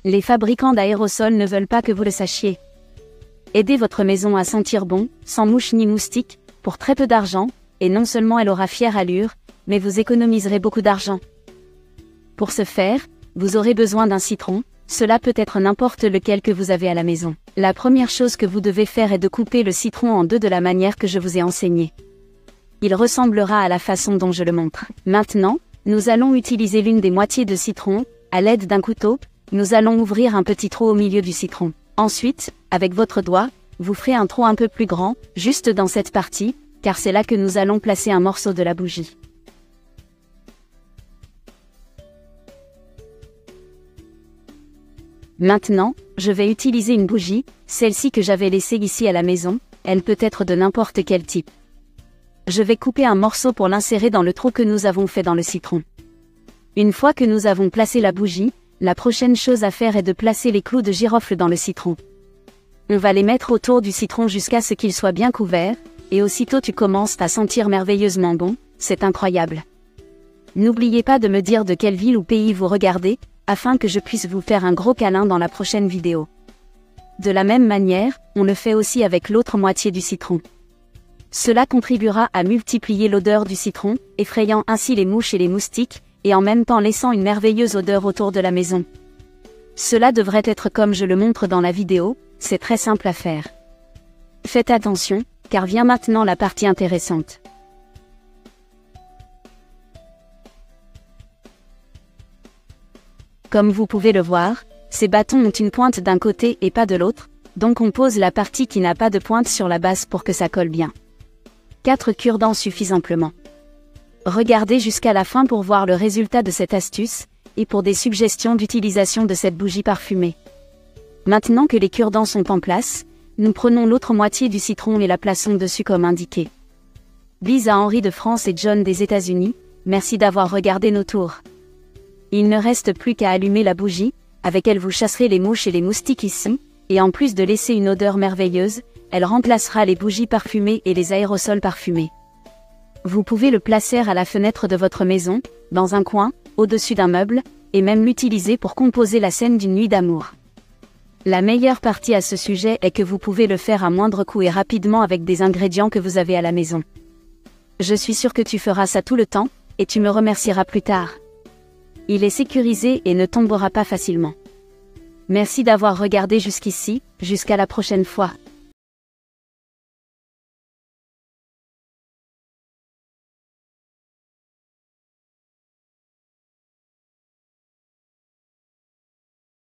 Les fabricants d'aérosols ne veulent pas que vous le sachiez. Aidez votre maison à sentir bon, sans mouches ni moustiques, pour très peu d'argent, et non seulement elle aura fière allure, mais vous économiserez beaucoup d'argent. Pour ce faire, vous aurez besoin d'un citron, cela peut être n'importe lequel que vous avez à la maison. La première chose que vous devez faire est de couper le citron en deux de la manière que je vous ai enseignée. Il ressemblera à la façon dont je le montre. Maintenant, nous allons utiliser l'une des moitiés de citron, à l'aide d'un couteau, nous allons ouvrir un petit trou au milieu du citron. Ensuite, avec votre doigt, vous ferez un trou un peu plus grand, juste dans cette partie, car c'est là que nous allons placer un morceau de la bougie. Maintenant, je vais utiliser une bougie, celle-ci que j'avais laissée ici à la maison, elle peut être de n'importe quel type. Je vais couper un morceau pour l'insérer dans le trou que nous avons fait dans le citron. Une fois que nous avons placé la bougie, la prochaine chose à faire est de placer les clous de girofle dans le citron. On va les mettre autour du citron jusqu'à ce qu'ils soient bien couverts, et aussitôt tu commences à sentir merveilleusement bon, c'est incroyable. N'oubliez pas de me dire de quelle ville ou pays vous regardez, afin que je puisse vous faire un gros câlin dans la prochaine vidéo. De la même manière, on le fait aussi avec l'autre moitié du citron. Cela contribuera à multiplier l'odeur du citron, effrayant ainsi les mouches et les moustiques, et en même temps laissant une merveilleuse odeur autour de la maison. Cela devrait être comme je le montre dans la vidéo, c'est très simple à faire. Faites attention, car vient maintenant la partie intéressante. Comme vous pouvez le voir, ces bâtons ont une pointe d'un côté et pas de l'autre, donc on pose la partie qui n'a pas de pointe sur la base pour que ça colle bien. 4 cure-dents suffisent amplement. Regardez jusqu'à la fin pour voir le résultat de cette astuce, et pour des suggestions d'utilisation de cette bougie parfumée. Maintenant que les cure-dents sont en place, nous prenons l'autre moitié du citron et la plaçons dessus comme indiqué. Bise à Henri de France et John des États-Unis, merci d'avoir regardé nos tours. Il ne reste plus qu'à allumer la bougie, avec elle vous chasserez les mouches et les moustiques ici, et en plus de laisser une odeur merveilleuse, elle remplacera les bougies parfumées et les aérosols parfumés. Vous pouvez le placer à la fenêtre de votre maison, dans un coin, au-dessus d'un meuble, et même l'utiliser pour composer la scène d'une nuit d'amour. La meilleure partie à ce sujet est que vous pouvez le faire à moindre coût et rapidement avec des ingrédients que vous avez à la maison. Je suis sûre que tu feras ça tout le temps, et tu me remercieras plus tard. Il est sécurisé et ne tombera pas facilement. Merci d'avoir regardé jusqu'ici, jusqu'à la prochaine fois.